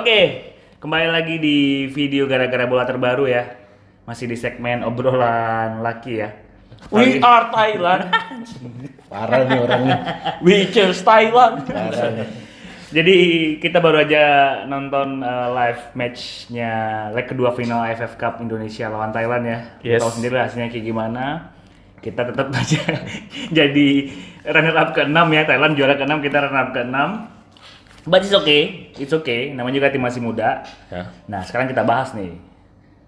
Oke, kembali lagi di video gara-gara bola terbaru ya. Masih di segmen obrolan laki ya. We are Thailand. Parah nih orangnya. We choose Thailand. Parah nih. Jadi kita baru aja nonton live match-nya leg kedua final AFF Cup Indonesia lawan Thailand ya. Yes. Tahu sendiri hasilnya kayak gimana. Kita tetap aja jadi runner up ke-6 ya. Thailand juara ke-6, kita runner up ke-6. But it's okay. Namanya juga tim masih muda. Ya. Nah, sekarang kita bahas nih.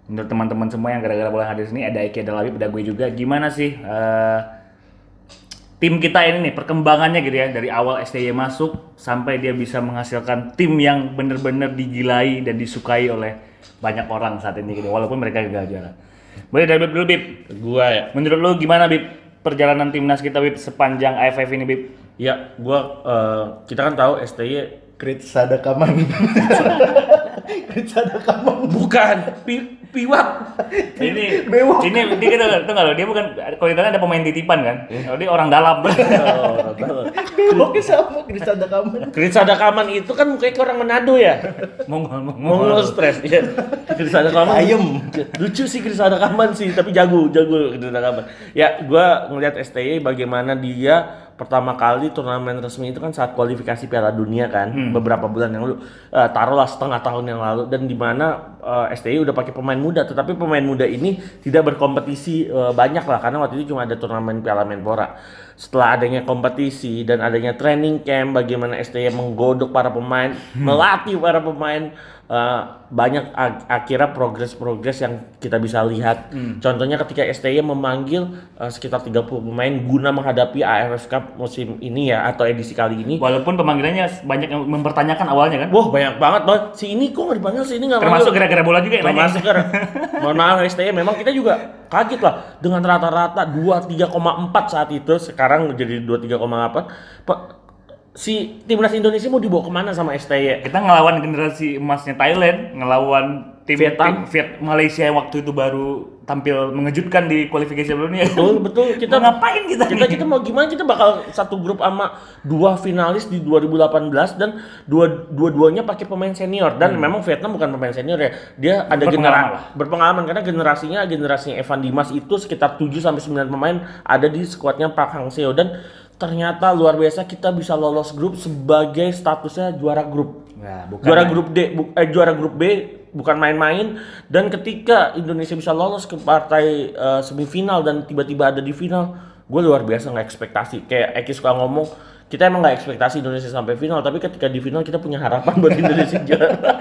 Menurut teman-teman semua yang gara-gara boleh hadir sini, ada Eki, ada Labib, ada gue juga. Gimana sih tim kita ini nih, perkembangannya gitu ya. Dari awal STY masuk, sampai dia bisa menghasilkan tim yang bener-bener digilai dan disukai oleh banyak orang saat ini gitu. Walaupun mereka gagal juara. Boleh dari Bib dulu, Bib. Gua ya. Menurut lu gimana, Bib? Perjalanan timnas kita, Bib, sepanjang AFF ini, Bib? Ya, kita kan tahu STY Krit Sadakaman. Krit Sadakaman. bukan piwak. Ini Bewok. ini dia kita tuh nggak loh, dia bukan, kalau kita kan ada pemain titipan kan, kalau dia orang dalam. Bewoknya sama Krit Sadakaman. Krit Sadakaman itu kan mukanya kayak orang Manado ya. Mongol stres ya. Krit Sadakaman. Ayem. Lucu sih Krit Sadakaman sih, tapi jago Krit Sadakaman. Ya, gua ngelihat STY bagaimana dia pertama kali turnamen resmi itu kan saat kualifikasi Piala Dunia kan, beberapa bulan yang lalu, taruhlah setengah tahun yang lalu, dan di mana STY udah pakai pemain muda, tetapi pemain muda ini tidak berkompetisi banyak lah, karena waktu itu cuma ada turnamen Piala Menpora. Setelah adanya kompetisi dan adanya training camp, bagaimana STY menggodok para pemain, melatih para pemain, banyak akhirnya progres yang kita bisa lihat. Contohnya ketika STY memanggil sekitar 30 pemain guna menghadapi AFF Cup musim ini ya, atau edisi kali ini. Walaupun pemanggilannya banyak yang mempertanyakan awalnya kan. Wah, banyak banget bang. Si ini kok nggak dipanggil, si ini nggak Termasuk manggil. gara-gara bola juga ya. Termasuk mohon maaf STY, memang kita juga kaget lah dengan rata-rata 23,4 saat itu, sekarang jadi 23,8. Si timnas Indonesia mau dibawa kemana sama STY? Kita ngelawan generasi emasnya Thailand, ngelawan tim Vietnam. Malaysia yang waktu itu baru tampil mengejutkan di kualifikasi sebelumnya. Betul. Kita Mau ngapain kita nih? Kita mau gimana? Kita bakal satu grup sama dua finalis di 2018 dan dua-duanya pakai pemain senior, dan memang Vietnam bukan pemain senior ya. Dia ada berpengalaman karena generasinya Evan Dimas itu sekitar 7 sampai 9 pemain ada di skuadnya Park Hang Seo, dan ternyata luar biasa kita bisa lolos grup sebagai statusnya juara grup. Nah, Juara grup D, juara grup B, bukan main-main. Dan ketika Indonesia bisa lolos ke partai semifinal dan tiba-tiba ada di final, gue luar biasa nggak ekspektasi. Kayak Eki suka ngomong, kita emang nggak ekspektasi Indonesia sampai final, tapi ketika di final kita punya harapan buat Indonesia juara.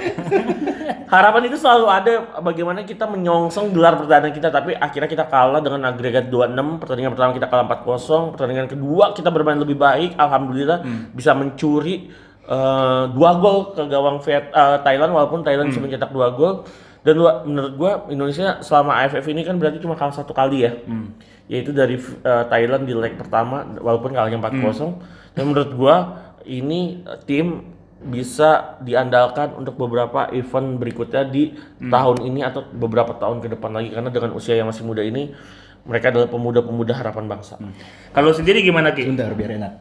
Harapan itu selalu ada, bagaimana kita menyongsong gelar perdana kita, tapi akhirnya kita kalah dengan agregat 2-6. Pertandingan pertama kita kalah 4-0, pertandingan kedua kita bermain lebih baik, alhamdulillah bisa mencuri 2 gol ke gawang Thailand, walaupun Thailand bisa mencetak 2 gol. Dan menurut gua Indonesia selama AFF ini kan berarti cuma kalah 1 kali ya, yaitu dari Thailand di leg pertama, walaupun kalahnya 4-0. Dan menurut gua ini tim bisa diandalkan untuk beberapa event berikutnya di tahun ini atau beberapa tahun ke depan lagi, karena dengan usia yang masih muda ini mereka adalah pemuda-pemuda harapan bangsa. Kalau sendiri gimana, Ki? Bentar biar enak.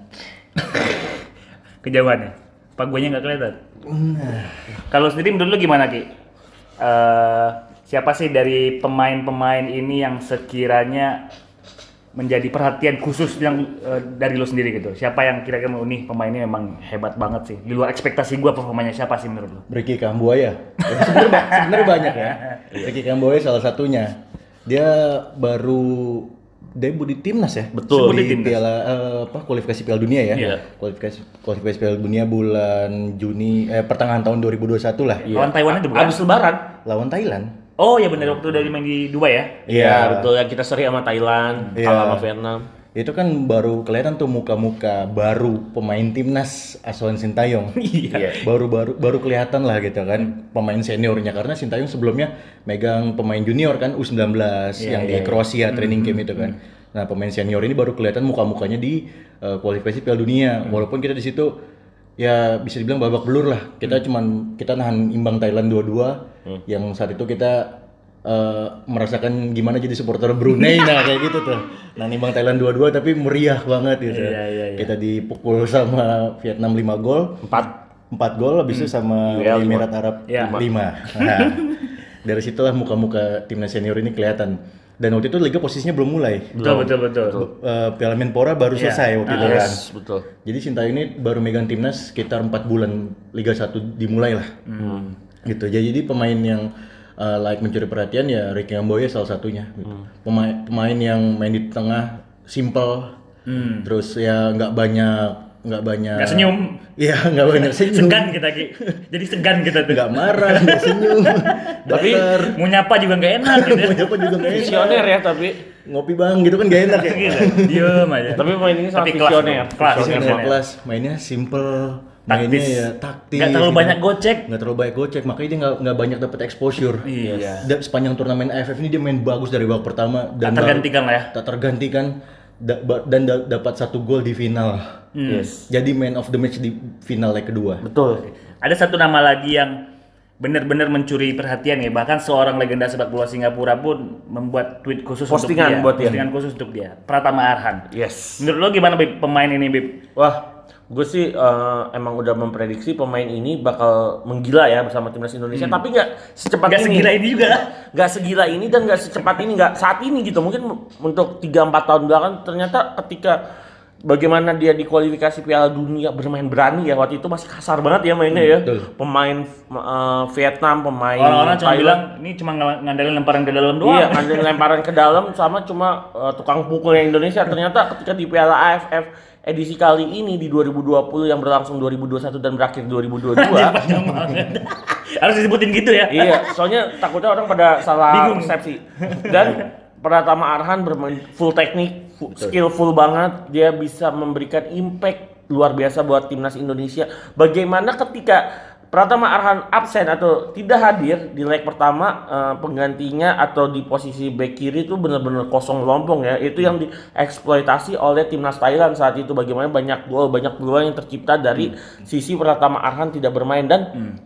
Kejauhannya. Pak guanya nggak kelihatan. Kalau sendiri menurut lu gimana, Ki? Siapa sih dari pemain-pemain ini yang sekiranya menjadi perhatian khusus yang dari lo sendiri gitu? Siapa yang kira-kira nih pemainnya memang hebat banget sih? Di luar ekspektasi gua, performanya siapa sih menurut lo? Ricky Kambuaya. Sebenarnya banyak ya. Ricky Kambuaya salah satunya. Dia baru debut di timnas ya. Betul. Di Piala kualifikasi Piala Dunia ya. Iya. Kualifikasi Piala Dunia bulan Juni pertengahan tahun 2021 lah. Lawan Taiwan itu bukan? Abis lebaran. Lawan Thailand. Oh ya benar, waktu dari main di Dubai ya? Iya, betul. Yang kita seri sama Thailand, kalah sama Vietnam. Itu kan baru kelihatan tuh muka-muka baru pemain timnas asuhan Sintayong. Iya. Baru kelihatan lah gitu kan pemain seniornya, karena Sintayong sebelumnya megang pemain junior kan U19 yang di Kroasia training camp itu kan. Nah, pemain senior ini baru kelihatan muka-mukanya di kualifikasi Piala Dunia. Walaupun kita di situ ya bisa dibilang babak belur lah. Kita nahan imbang Thailand 2-2. Yang saat itu kita merasakan gimana jadi supporter Brunei, nah kayak gitu tuh. Nah, nimbang Thailand 2-2 tapi meriah banget gitu. Iya. Kita dipukul sama Vietnam 5 gol. 4 4 gol, habis itu sama UEL Emirat Arab Ya. 5. Nah, dari situlah muka-muka timnas senior ini kelihatan. Dan waktu itu liga posisinya belum mulai. Betul. Piala Menpora baru Iya. selesai waktu itu kan. Yes, betul. Jadi Sintayong ini baru megang timnas sekitar 4 bulan Liga 1 dimulai lah. Gitu. Jadi pemain yang layak mencuri perhatian ya Ricky Kamboya salah satunya. Gitu. Pemain yang main di tengah, simple. Terus ya nggak Nggak senyum. Iya, nggak banyak senyum. Segan kita Ki. Jadi segan kita tuh. Nggak marah, nggak senyum. Tapi Mau nyapa juga nggak enak gitu. Menyapa juga nggak enak. visioner ya tapi Ngopi bang gitu kan gak enak ya. Gitu. Diem aja. tapi pemain ini sangat Tapi kelas, visioner. kelas. Visioner kelas, mainnya simple, mainnya Taktis. ya taktis. Nggak terlalu gitu. banyak gocek. Nggak terlalu banyak gocek, makanya dia nggak banyak dapat exposure. Iya. Sepanjang turnamen AFF ini dia main bagus dari babak pertama dan Tak tergantikan lah ya. tak tergantikan dan dapat 1 gol di final. Yes. Jadi man of the match di final leg kedua. Betul. Ada satu nama lagi yang benar-benar mencuri perhatian ya. Bahkan seorang legenda sepak bola Singapura pun membuat tweet khusus Postingan untuk dia. buat dia. Postingan khusus untuk dia. Pratama Arhan. Yes. Menurut lo gimana Bib, pemain ini Bib? Wah, gue sih emang udah memprediksi pemain ini bakal menggila ya bersama timnas Indonesia, tapi nggak secepat Nggak ini. segila ini juga. Nggak segila ini dan nggak secepat ini, nggak saat ini gitu. Mungkin untuk 3-4 tahun belakang ternyata ketika bagaimana dia di kualifikasi Piala Dunia bermain berani ya, waktu itu masih kasar banget ya mainnya ya. betul. Pemain Vietnam, pemain Orang-orang cuma Thailand. bilang ini cuma ngandelin lemparan ke dalam doang. Iya, ada lemparan ke dalam sama cuma tukang pukulnya Indonesia. Ternyata ketika di Piala AFF edisi kali ini di 2020 yang berlangsung 2021 dan berakhir 2022. Panjang banget. Harus disebutin gitu ya. Iya, soalnya takutnya orang pada salah Bingung. persepsi. Dan Pratama Arhan bermain full teknik, skillful banget. Dia bisa memberikan impact luar biasa buat timnas Indonesia. Bagaimana ketika Pratama Arhan absen atau tidak hadir di leg pertama, penggantinya atau di posisi bek kiri itu benar-benar kosong lompong ya. Itu yang dieksploitasi oleh timnas Thailand saat itu. Bagaimana banyak peluang yang tercipta dari sisi Pratama Arhan tidak bermain. Dan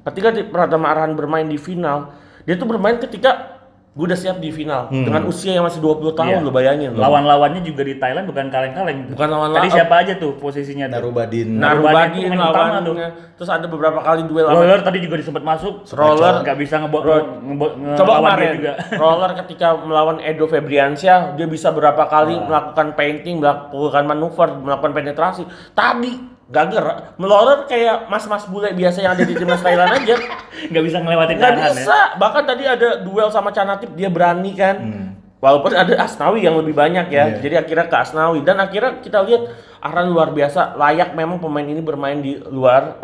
ketika Pratama Arhan bermain di final, dia tuh bermain ketika gue udah siap di final dengan usia yang masih 20 tahun. Iya. Lo bayangin lo. Lawan-lawannya juga di Thailand bukan kaleng-kaleng. Bukan lawan-lawan. Tadi siapa aja tuh posisinya tuh? Narubadin. Narubadi pemain utama tuh. lawannya. Terus ada beberapa kali duel sama Roller tadi juga sempat masuk. Roller. Nggak bisa Coba ngelawan dia kemarin juga. Roller ketika melawan Edo Febriansyah, dia bisa berapa kali melakukan painting, melakukan manuver, melakukan penetrasi. Tadi gak gerak, melorot kayak mas-mas bule biasa yang ada di timnas Thailand aja. Nggak bisa ngelewatin Nggak Arhan ya. bisa. Bahkan tadi ada duel sama Canatip, dia berani kan. Walaupun ada Asnawi yang lebih banyak ya. Iya. Jadi akhirnya ke Asnawi. Dan akhirnya kita lihat Arhan luar biasa. Layak memang pemain ini bermain di luar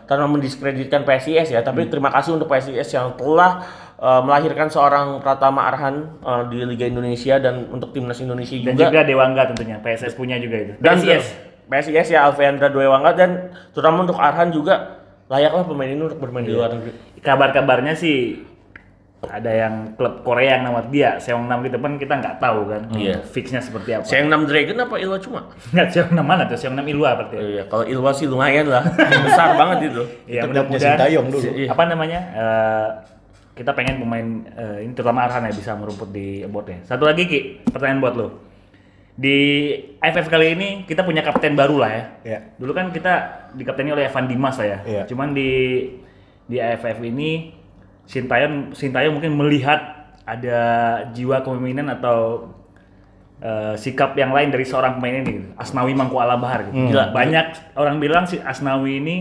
tanpa mendiskreditkan PSIS ya. Tapi terima kasih untuk PSIS yang telah melahirkan seorang Pratama Arhan di Liga Indonesia dan untuk timnas Indonesia Dan juga. juga Dewangga tentunya. PSS punya juga itu. Dan PSIS. ya Alvendra Dewangga, dan terutama untuk Arhan juga layaklah pemain ini untuk bermain di luar negeri. Kabar-kabarnya sih ada yang klub Korea yang nama dia Seongnam gitu kan, kita nggak tahu kan. Iya. Fixnya seperti apa. Seongnam Dragon apa Ilwa cuma? Nggak, Seongnam mana tuh? Seongnam Ilwa berarti. Iya, kalau Ilwa sih lumayan lah. Besar banget itu. Iya, Itu klubnya mudah-mudahan. Sintayong dulu. Iya. Apa namanya? Kita pengen pemain ini terutama Arhan ya bisa merumput di botnya. Satu lagi Ki, pertanyaan buat lo. Di AFF kali ini kita punya kapten baru lah ya. Iya. Dulu kan kita dikapteni oleh Evan Dimas lah ya. Iya. Cuman di AFF ini Sintayong mungkin melihat ada jiwa kepemimpinan atau sikap yang lain dari seorang pemain ini gitu. Asnawi Mangku Alabahar gitu. Gila, banyak orang bilang si Asnawi ini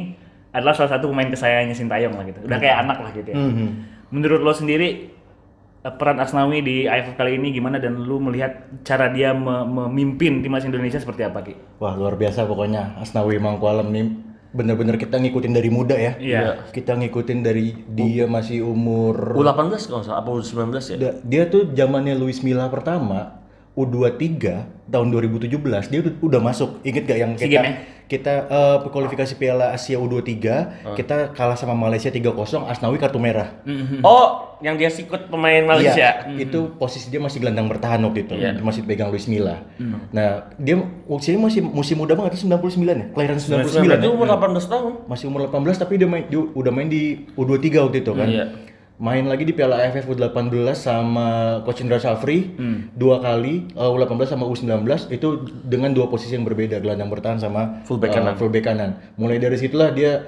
adalah salah satu pemain kesayangannya Sintayong lah gitu. Udah kayak anak lah gitu ya. Menurut lo sendiri peran Asnawi di AFF kali ini gimana, dan lu melihat cara dia memimpin timnas Indonesia seperti apa Ki? Wah luar biasa pokoknya. Asnawi Mangkualam nih bener-bener kita ngikutin dari muda ya. Iya. Kita ngikutin dari dia masih umur U18 kalau nggak salah, apa U19 ya? Dia tuh zamannya Luis Milla pertama U23 tahun 2017 dia udah masuk. Ingat gak yang SEA Games ya? kita kualifikasi Piala Asia U23 kita kalah sama Malaysia 3-0, Asnawi kartu merah. Oh, yang dia sikut pemain Malaysia. Iya, itu posisi dia masih gelandang bertahan waktu itu. Iya. Dia masih pegang Luis Milla. Nah, dia usianya masih muda banget, itu 99 ya. Kelahiran 99 Itu ya. umur 18 tahun. Masih umur 18 tapi dia udah main di U23 waktu itu kan. Iya. Main lagi di Piala AFF U18 sama Coach Indra Safri 2 kali, U18 sama U19 itu dengan 2 posisi yang berbeda, gelandang bertahan sama Fullback kanan. fullback kanan. Mulai dari situlah dia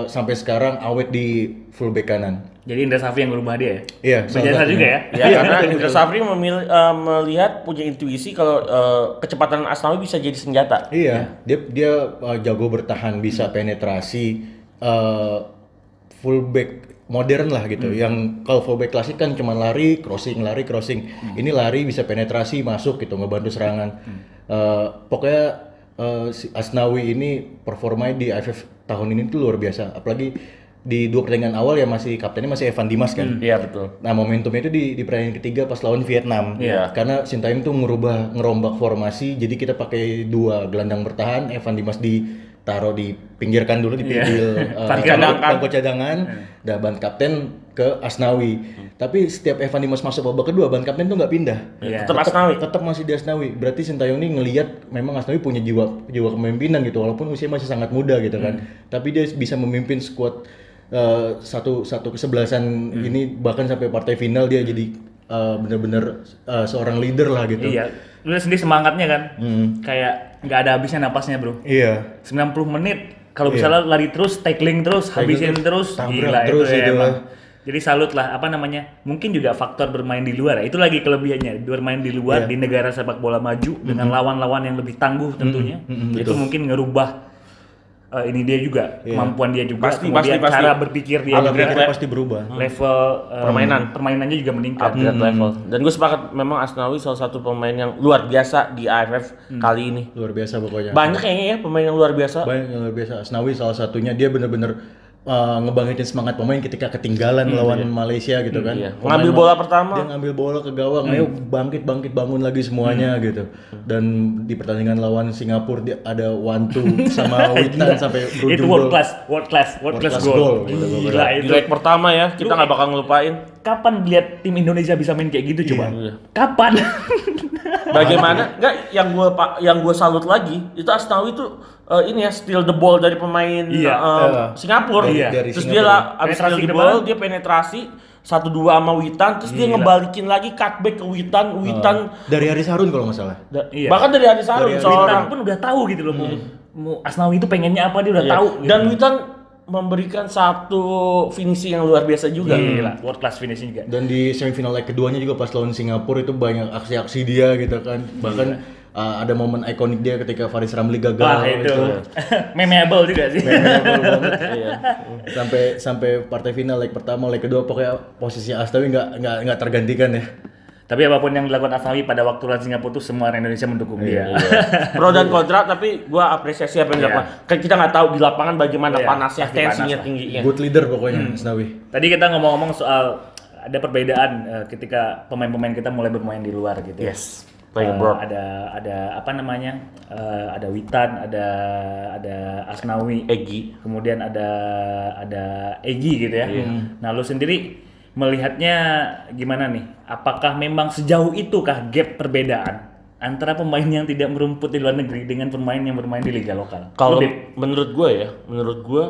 sampai sekarang awet di fullback kanan. Jadi Indra Safri yang merubah dia ya? Iya, Berjasa juga ya? Ya, karena Indra Safri melihat punya intuisi kalau kecepatan Asnawi bisa jadi senjata. Iya, dia jago bertahan, bisa penetrasi, fullback modern lah gitu. Yang kalau fullback klasik kan cuma lari, crossing. Ini lari bisa penetrasi, masuk gitu, ngebantu serangan. Pokoknya si Asnawi ini performanya di AFF tahun ini tuh luar biasa. Apalagi di 2 pertandingan awal ya kaptennya masih Evan Dimas kan. Iya betul. Nah momentumnya itu di pertandingan ketiga pas lawan Vietnam. Karena Sintayong tuh ngerombak formasi, jadi kita pakai 2 gelandang bertahan, Evan Dimas ditaruh dipinggirkan dulu di bangku cadangan, dan ban kapten ke Asnawi. Tapi setiap Evan Dimas masuk babak kedua, ban kapten tuh nggak pindah. Tetap masih di Asnawi. Berarti Sintayong ini ngelihat memang Asnawi punya jiwa kepemimpinan gitu, walaupun usia masih sangat muda gitu kan. Tapi dia bisa memimpin skuad satu kesebelasan ini, bahkan sampai partai final dia jadi benar-benar seorang leader lah gitu. Iya, lu sendiri semangatnya kan, kayak nggak ada habisnya napasnya bro. Iya. 90 menit, kalau misalnya lari terus, tackling terus, habisin terus, gila terus itu ya itu emang. Jadi salut lah, mungkin juga faktor bermain di luar ya, itu lagi kelebihannya, bermain di luar di negara sepak bola maju dengan lawan-lawan yang lebih tangguh tentunya, itu mungkin ngerubah ini dia juga, kemampuan dia juga, kemudian cara berpikir dia juga pasti berubah. Level permainannya juga meningkat. Level. Dan gue sepakat memang Asnawi salah satu pemain yang luar biasa di AFF kali ini. Luar biasa pokoknya. Banyak kayaknya ya pemain yang luar biasa. Banyak yang luar biasa. Asnawi salah satunya, dia bener-bener ngebangkitin semangat pemain ketika ketinggalan lawan Malaysia gitu kan. Ngambil bola pertama. Dia ngambil bola ke gawang, ayo bangkit bangun lagi semuanya gitu. Dan di pertandingan lawan Singapura dia ada 1-2 sama Witan sampai berujung Itu world class goal. Gila itu. Di leg pertama ya, kita nggak bakal ngelupain. Kapan lihat tim Indonesia bisa main kayak gitu coba? Kapan? Bagaimana? Enggak, yang gue salut lagi itu Asnawi itu ini ya steal the ball dari pemain Singapura. Terus dia abis steal the ball dia penetrasi 1-2 sama Witan, terus dia ngebalikin lagi cutback ke Witan. Dari Haris Harun kalau nggak salah. Bahkan dari Haris Harun Witan pun udah tahu gitu loh mau Asnawi itu pengennya apa, dia udah tahu. Dan Witan memberikan satu finishing yang luar biasa juga. Gila, world class finishing juga. Dan di semifinal leg keduanya juga pas lawan Singapura itu banyak aksi-aksi dia gitu kan. Bahkan ada momen ikonik dia ketika Faris Ramli gagal. Wah itu. Memorable juga sih. Sampai partai final leg pertama, leg kedua pokoknya posisi Asnawi nggak tergantikan ya. Tapi apapun yang dilakukan Asnawi pada waktu lawan Singapura itu semua orang Indonesia mendukung dia. Pro dan kontra, tapi gua apresiasi apa yang dilakukan. Kan kita nggak tahu di lapangan bagaimana panasnya, tensinya tingginya. Good leader pokoknya Asnawi. Tadi kita ngomong-ngomong soal ada perbedaan ketika pemain-pemain kita mulai bermain di luar gitu. Yes. Ada apa namanya? Ada Witan, ada Asnawi, Egy, kemudian ada Egy gitu ya. Nah, lu sendiri melihatnya gimana nih? Apakah memang sejauh itu kah gap perbedaan antara pemain yang tidak merumput di luar negeri dengan pemain yang bermain di liga lokal? Kalau menurut gue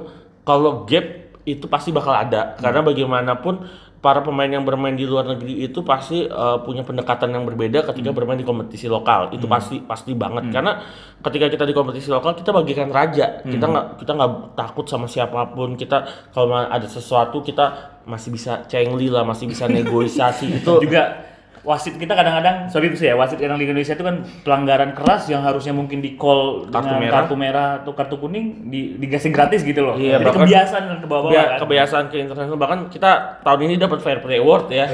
kalau gap itu pasti bakal ada, karena bagaimanapun para pemain yang bermain di luar negeri itu pasti punya pendekatan yang berbeda ketika bermain di kompetisi lokal. Itu pasti banget, karena ketika kita di kompetisi lokal kita bagikan raja. Kita nggak takut sama siapapun. Kita kalau ada sesuatu kita masih bisa cengli lah, masih bisa negosiasi. Itu juga wasit kita kadang-kadang, wasit yang di Indonesia itu kan pelanggaran keras yang harusnya mungkin di call dengan kartu merah atau kartu kuning dikasih gratis gitu loh. Iya, jadi kebiasaan ke bawah kan. Kebiasaan ke internasional, bahkan kita tahun ini dapat Fair Play Award ya.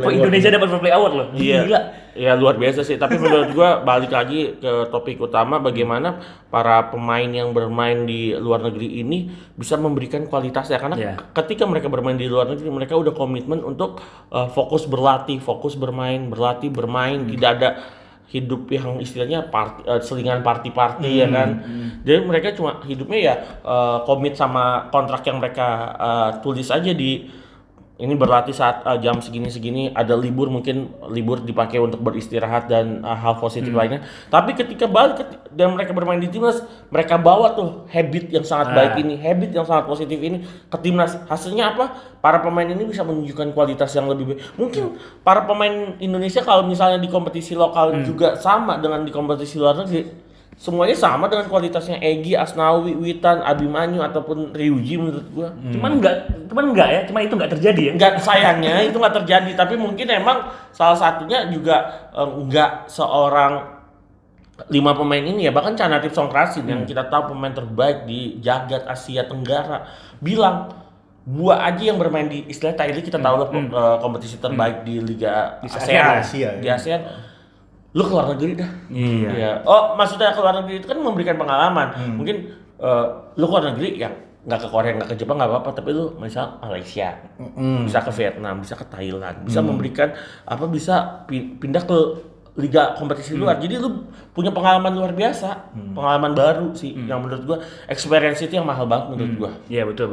Indonesia dapat Fair Play Award loh. Gila. Ya luar biasa sih, tapi menurut gua balik lagi ke topik utama, bagaimana para pemain yang bermain di luar negeri ini bisa memberikan kualitasnya, karena ketika mereka bermain di luar negeri mereka udah komitmen untuk fokus berlatih, fokus bermain, tidak ada hidup yang istilahnya selingan party ya kan. Jadi mereka cuma hidupnya ya komit sama kontrak yang mereka tulis aja di ini, berlatih saat jam segini, ada libur, mungkin libur dipakai untuk beristirahat dan hal positif lainnya. Tapi ketika balik dan mereka bermain di timnas, mereka bawa tuh habit yang sangat baik ini, habit yang sangat positif ini ke timnas. Hasilnya apa? Para pemain ini bisa menunjukkan kualitas yang lebih baik. Mungkin para pemain Indonesia kalau misalnya di kompetisi lokal juga sama dengan di kompetisi luar negeri, semuanya sama dengan kualitasnya Egy, Asnawi, Witan, Abimanyu ataupun Ryuji menurut gua. Cuman enggak ya, cuman itu enggak terjadi ya. Enggak, sayangnya itu nggak terjadi, tapi mungkin emang salah satunya juga enggak seorang 5 pemain ini ya, bahkan Canatif Songkrasin yang kita tahu pemain terbaik di jagat Asia Tenggara bilang gua aja yang bermain di istilah Thailand, kita tahu lah kompetisi terbaik di Liga ASEAN, di ASEAN. Lu keluar negeri dah. Iya. Oh, maksudnya keluar negeri itu kan memberikan pengalaman. Mungkin lu keluar negeri yang nggak ke Korea, nggak ke Jepang nggak apa-apa, tapi lu misal Malaysia, bisa ke Vietnam, bisa ke Thailand, bisa memberikan bisa pindah ke liga kompetisi luar. Jadi lu punya pengalaman luar biasa, pengalaman baru sih. Yang menurut gua experience itu yang mahal banget menurut gua. Iya betul.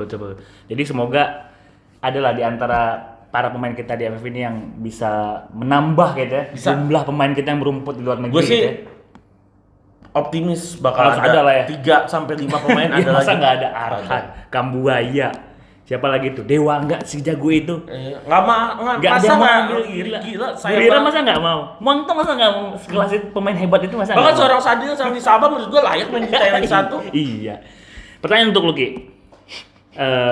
Jadi semoga adalah di antara para pemain kita di AFF ini yang bisa menambah gitu ya jumlah pemain kita yang berumput di luar negeri. Gue sih gitu ya. Optimis bakal ada lah ya. 3 sampai 5 pemain ada lagi. Masa nggak ada Arhan, Kambuaya, siapa lagi tuh? Dewa nggak si jago itu? Nggak masa nggak gila. Gila masa nggak mau? Montong masa nggak mau sekelas itu pemain hebat itu masa? Bahkan seorang Sadil sama di Sabah menurut gue layak main di Thailand 1. Iya. Pertanyaan untuk Lucky.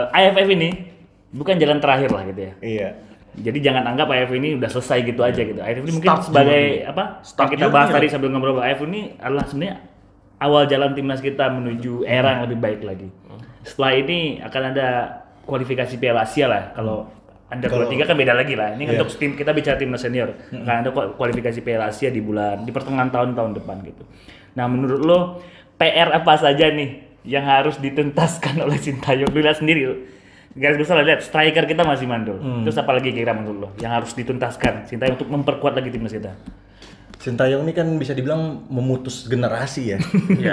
AFF ini bukan jalan terakhir lah gitu ya. Iya. Jadi jangan anggap AFF ini udah selesai gitu aja gitu. AFF ini mungkin sebagai yang kita bahas tadi sambil ngobrol, AFF ini adalah sebenarnya awal jalan timnas kita menuju era yang lebih baik lagi. Setelah ini akan ada kualifikasi Piala Asia lah. Kalau Under 23 kan beda lagi lah. Ini untuk tim kita bicara timnas senior. Akan ada kualifikasi Piala Asia di pertengahan tahun depan gitu. Nah, menurut lo PR apa saja nih yang harus dituntaskan oleh Sintayong? Lu lihat sendiri. Garis besar lihat striker kita masih mandul. Terus apa lagi kira menurut lo yang harus dituntaskan Sintayong untuk memperkuat lagi timnas kita? Sintayong ini kan bisa dibilang memutus generasi ya.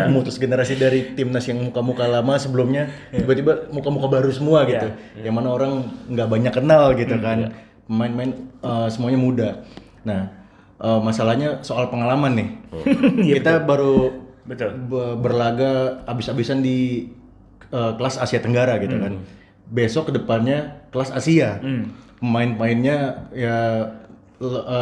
Memutus generasi dari timnas yang muka-muka lama sebelumnya tiba-tiba muka-muka baru semua gitu. Yang mana orang nggak banyak kenal gitu kan. Pemain-pemain semuanya muda. Nah, masalahnya soal pengalaman nih. Kita baru berlaga abis-abisan di kelas Asia Tenggara gitu kan. Besok kedepannya kelas Asia, pemain-pemainnya ya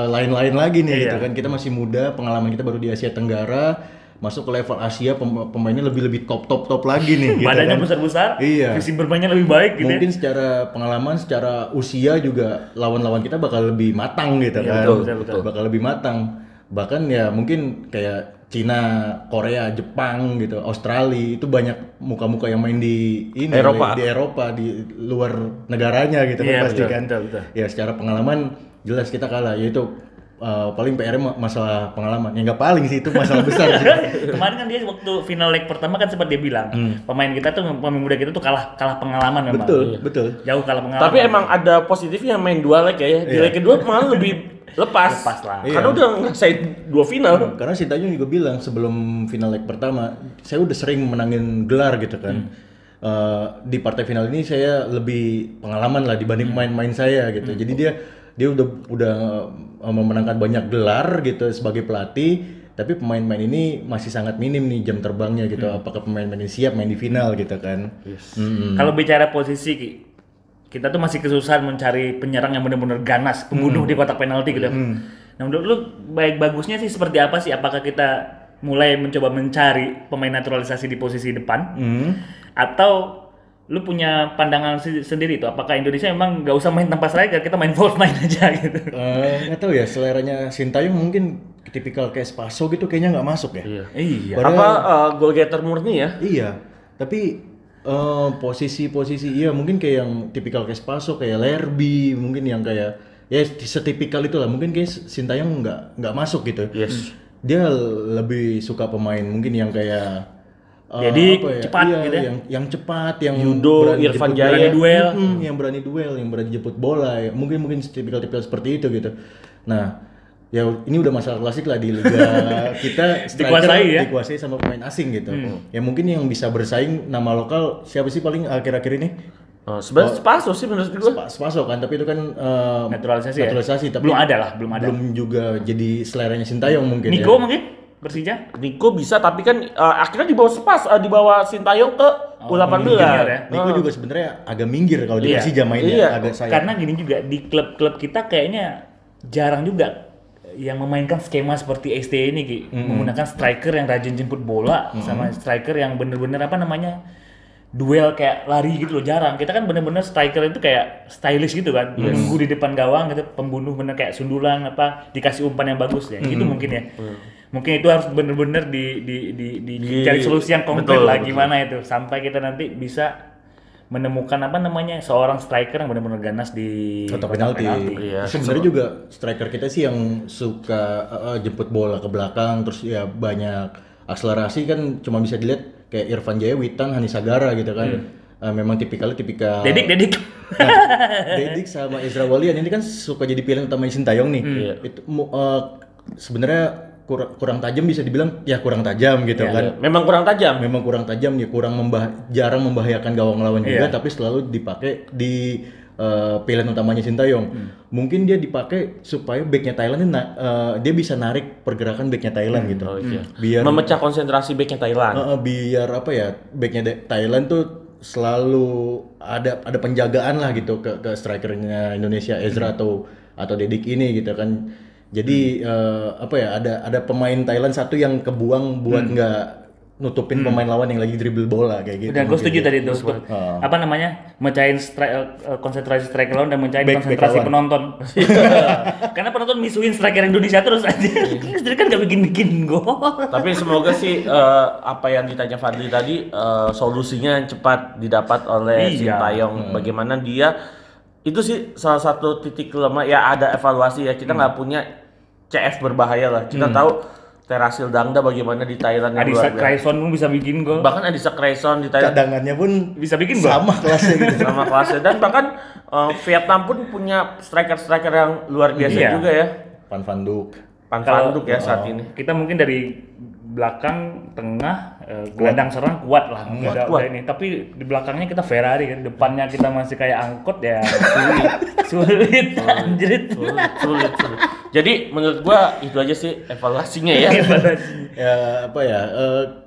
lain-lain lagi nih gitu kan. Kita masih muda, pengalaman kita baru di Asia Tenggara, masuk ke level Asia pemainnya lebih top lagi nih. Badannya gitu kan. besar-besar, visi bermainnya lebih baik gitu. Mungkin secara pengalaman, secara usia juga lawan-lawan kita bakal lebih matang gitu kan. Betul. Bakal lebih matang. Bahkan ya mungkin kayak Cina, Korea, Jepang gitu, Australia itu banyak muka-muka yang main di Eropa, di luar negaranya gitu kan pasti kan. Betul. Ya secara pengalaman jelas kita kalah, yaitu paling PR masalah pengalaman. Ya nggak paling sih, itu masalah besar sih. Kemarin kan dia waktu final leg pertama kan sempat dia bilang pemain kita tuh, pemain muda kita tuh kalah pengalaman memang. Betul. Jauh kalah pengalaman. Tapi emang ada positifnya main 2 leg ya. Di leg kedua malah lebih lepas lah. Karena udah ngerasain 2 final. Karena Sintayong juga bilang sebelum final leg pertama, saya udah sering menangin gelar gitu kan. Di partai final ini saya lebih pengalaman lah dibanding pemain-pemain saya gitu. Jadi dia udah memenangkan banyak gelar gitu sebagai pelatih, tapi pemain-pemain ini masih sangat minim nih jam terbangnya gitu. Apakah pemain-pemain ini siap main di final gitu kan? Kalau bicara posisi Ki, kita tuh masih kesusahan mencari penyerang yang benar-benar ganas, pembunuh di kotak penalti gitu. Nah, menurut lu baik bagusnya sih seperti apa sih? Apakah kita mulai mencoba mencari pemain naturalisasi di posisi depan? Atau lu punya pandangan sendiri tuh? Apakah Indonesia memang nggak usah main tanpa striker, kita main false nine aja gitu? Nggak tahu ya, seleranya Sintayong mungkin tipikal kayak Spaso gitu kayaknya nggak masuk ya. Iya. Goal getter murni ya? Iya, tapi posisi-posisi iya mungkin kayak yang tipikal kayak Spaso, kayak Lerby, mungkin yang kayak ya setipikal itulah. Mungkin kayak Sintayong nggak masuk gitu. Dia lebih suka pemain mungkin yang kayak jadi cepat gitu ya? Yang cepat, yang judo, Irfan Jaya, duel, yang berani duel, yang berani jemput bola, ya. mungkin tipikal seperti itu gitu. Nah, ya ini udah masalah klasik lah di liga kita, dikuasai sama pemain asing gitu. Ya mungkin yang bisa bersaing nama lokal siapa sih paling akhir-akhir ini? Sebenarnya Spaso sih menurut gue. Spaso kan, tapi itu kan naturalisasi tapi belum ada. Belum juga jadi seleranya Sintayong mungkin. Niko mungkin Persija? Niko bisa, tapi kan akhirnya dibawa dibawa Sintayong ke U18. Niko juga sebenarnya agak minggir kalau di Persija mainnya, agak sayang. Karena gini juga di klub-klub kita kayaknya jarang juga yang memainkan skema seperti STI ini Ki, menggunakan striker yang rajin jemput bola sama striker yang bener-bener apa namanya duel kayak lari gitu loh, jarang. Kita kan bener-bener striker itu kayak stylish gitu kan, menunggu di depan gawang gitu, pembunuh bener kayak sundulan apa, dikasih umpan yang bagus ya, gitu mungkin ya. Mungkin itu harus bener-bener dicari solusi yang konkret lah, gimana itu sampai kita nanti bisa menemukan apa namanya seorang striker yang benar-benar ganas di kotak penalti. Iya. Sebenarnya juga striker kita sih yang suka jemput bola ke belakang, terus ya banyak akselerasi kan cuma bisa dilihat kayak Irfan Jaya, Witan, Hani Sagara gitu kan. Memang tipikal Dedik. Dedik sama Ezra Walian ini kan suka jadi pilihan utama Sintayong nih. Itu sebenarnya kurang tajam, bisa dibilang ya kurang tajam gitu kan. Memang kurang tajam. Memang kurang tajam ya, jarang membahayakan gawang lawan juga, tapi selalu dipakai di pilihan utamanya Sintayong. Mungkin dia dipakai supaya backnya Thailand ini dia bisa narik pergerakan backnya Thailand gitu. Biar memecah konsentrasi backnya Thailand. Biar apa ya, backnya Thailand tuh selalu ada penjagaan lah gitu ke strikernya Indonesia, Ezra atau Dedik ini gitu kan. Jadi apa ya, ada pemain Thailand satu yang kebuang buat nggak nutupin pemain lawan yang lagi dribble bola kayak gitu. Dan gue setuju tadi itu apa namanya, mecahin konsentrasi striker lawan dan mecahin konsentrasi penonton. Karena penonton misuhin striker Indonesia terus aja. Jadi kan nggak bikin gol. Tapi semoga sih apa yang ditanya Fadli tadi solusinya yang cepat didapat oleh Sintayong. Bagaimana dia itu sih salah satu titik lemah ya, ada evaluasi ya, kita nggak punya CF berbahaya lah. Kita tahu Terasil Dangda bagaimana di Thailand yang Adisa Kraison pun bisa bikin gol. Bahkan Adisa Kraison di Thailand cadangannya pun bisa bikin gol. Sama kelasnya gitu. Sama kelasnya, dan bahkan Vietnam pun punya striker yang luar biasa juga ya. Van Duk ya saat ini. Kita mungkin dari belakang, tengah, gelandang serang kuat lah, kuat ini. Tapi di belakangnya kita Ferrari kan, depannya kita masih kayak angkot ya, sulit. Jadi menurut gua itu aja sih evaluasinya ya. Ya apa ya,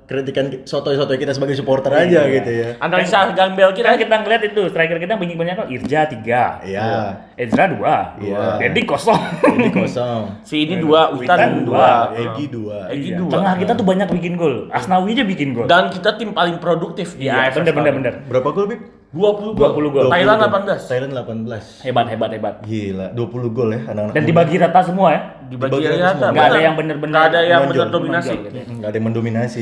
kritikan sotoy-sotoy kita sebagai supporter aja gitu ya. Analisa gambel kita ngeliat itu striker kita banyak kok. Irja 3, Ezra 2, Dedik kosong. Si ini 2, Witan 2, Egy 2. Tengah kita tuh banyak bikin gol. Asnawi aja bikin gol. Dan kita tim paling produktif di AFF. Bener. Berapa gol, Bib? 20 gol. Thailand 18. Hebat. Gila, 20 gol ya anak-anak. Dan dibagi rata semua ya. Dibagi rata. Enggak ada yang bener-bener. Enggak ada yang bener dominasi. Enggak ada yang mendominasi.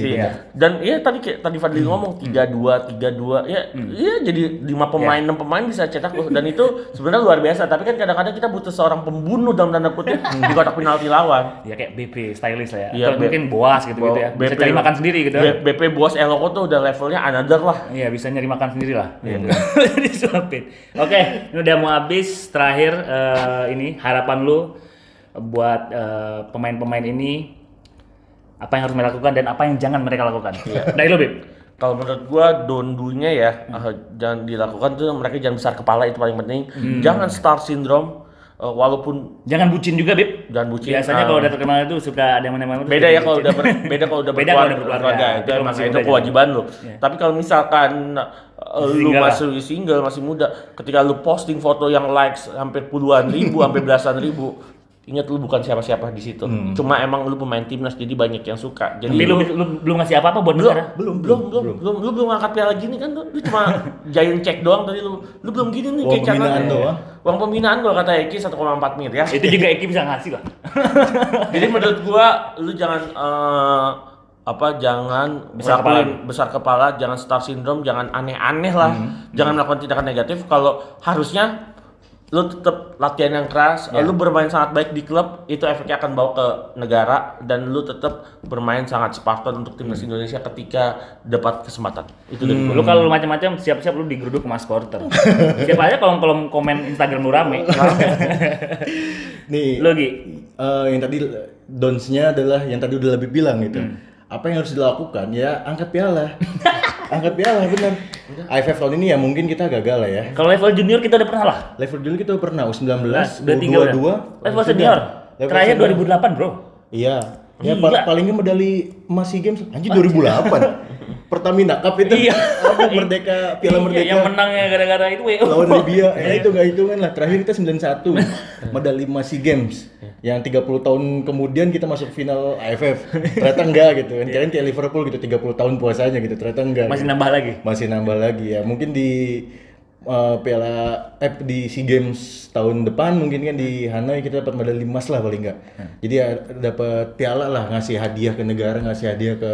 Dan ya tadi Fadli ngomong 3-2 ya. Iya, jadi 5 pemain 6 pemain bisa cetak loh. Dan itu sebenarnya luar biasa, tapi kan kadang-kadang kita butuh seorang pembunuh dalam tanda kutip di kotak penalti lawan. Ya kayak BP stylish lah ya. Iya, atau mungkin Boas gitu ya. Bisa cari makan sendiri gitu. BP Boas Eloko tuh udah levelnya another lah. Iya, bisa nyari makan sendiri lah. Disuapin. Oke, ini udah mau habis. Terakhir ini harapan lu buat pemain-pemain ini, apa yang harus mereka lakukan dan apa yang jangan mereka lakukan. Dari lu, Bib. Kalau menurut gua dondunya ya jangan dilakukan tuh, mereka jangan besar kepala, itu paling penting. Jangan star syndrome. Walaupun jangan bucin juga, Bib. Jangan bucin. Biasanya kalau udah terkenal itu suka ada yang mana-mana. Beda ya kalau udah berkeluarga. Itu emang itu kewajiban lu. Tapi kalau misalkan lu masih single, masih muda, ketika lu posting foto yang likes hampir puluhan ribu, sampai belasan ribu, ingat lu bukan siapa-siapa di situ. Cuma emang lu pemain timnas, jadi banyak yang suka. Jadi lu belum ngasih apa-apa buat negara. Belum. Lu belum ngangkat piala gini kan, lu cuma giant check doang tadi lu belum gini nih kayak pembinaan doang. Uang pembinaan gua kata Eki 1,4 miliar. Itu juga Eki bisa ngasih lah. Jadi menurut gua lu jangan jangan besar kepala, jangan star syndrome, jangan aneh-aneh lah. Jangan melakukan tindakan negatif. Kalau harusnya lu tetap latihan yang keras, lu bermain sangat baik di klub, itu efeknya akan bawa ke negara, dan lu tetap bermain sangat Spartan untuk timnas Indonesia ketika dapat kesempatan. Itu dari lu kalau lu macam-macam siap-siap lu digeruduk sama supporter. Siapa aja kalau komen Instagram lu rame. Nih, lu Gi, yang tadi dons-nya adalah yang tadi udah lebih bilang gitu. Apa yang harus dilakukan? Ya angkat piala. Angkat piala benar. AFF tahun ini ya mungkin kita gagal lah ya. Kalau level junior kita udah pernah lah. Level junior kita udah pernah U19, U22. Level senior. Terakhir 2008, Bro. Iya. Ya palingnya medali emas SEA Games anjir 2008. Pertamina Cup itu. Iya. Apa Merdeka, Piala Merdeka. Yang menangnya gara-gara itu Lawan Libya. Itu enggak hitungan lah. Terakhir kita 91. Medali 5 SEA Games. Yang 30 tahun kemudian kita masuk final AFF. Ternyata enggak gitu kan. Kirain kayak Liverpool gitu 30 tahun puasanya gitu. Ternyata enggak. masih gitu. nambah lagi. Ya. Mungkin di di SEA Games tahun depan mungkin kan di Hanoi kita dapat medali emas lah paling enggak. Jadi ya dapat piala lah, ngasih hadiah ke negara, ngasih hadiah ke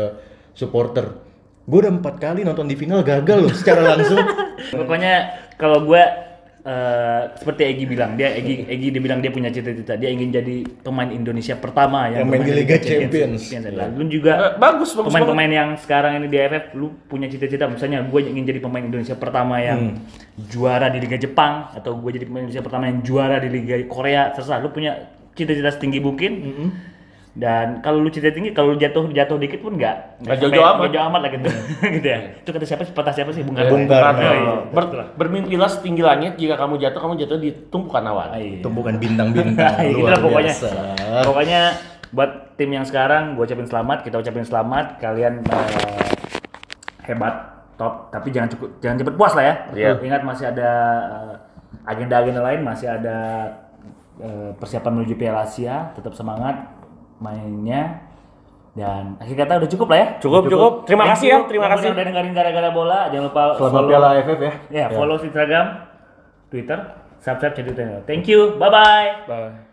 supporter. Gue udah 4 kali nonton di final gagal loh secara langsung. Pokoknya kalau gue seperti Egy bilang, Egy dia bilang dia punya cita-cita, dia ingin jadi pemain Indonesia pertama yang main di Liga Champions. Lu juga bagus pemain-pemain yang sekarang ini di AFF, lu punya cita-cita, misalnya gue ingin jadi pemain Indonesia pertama yang juara di Liga Jepang, atau gue jadi pemain Indonesia pertama yang juara di Liga Korea, terserah. Lu punya cita-cita setinggi mungkin. Dan kalau lu cita tinggi, kalau lu jatuh dikit pun nggak jauh amat lah gitu. Gitu ya. Itu kata siapa sih? Bung Karno. Bermimpilah setinggi langit, jika kamu jatuh di tumpukan awan. Tumpukan bintang-bintang luar biasa. Pokoknya buat tim yang sekarang, kita ucapin selamat, kalian hebat, top, tapi jangan cepet puas lah ya. Ingat masih ada agenda-agenda lain, masih ada persiapan menuju Piala Asia, tetap semangat mainnya. Dan akhir kata udah cukup lah ya. Cukup. Terima kasih ya. Terima kasih udah dengerin gara-gara bola. Jangan lupa selamat Piala AFF ya. Ya, follow Instagram, Twitter, subscribe channel. Thank you. Bye.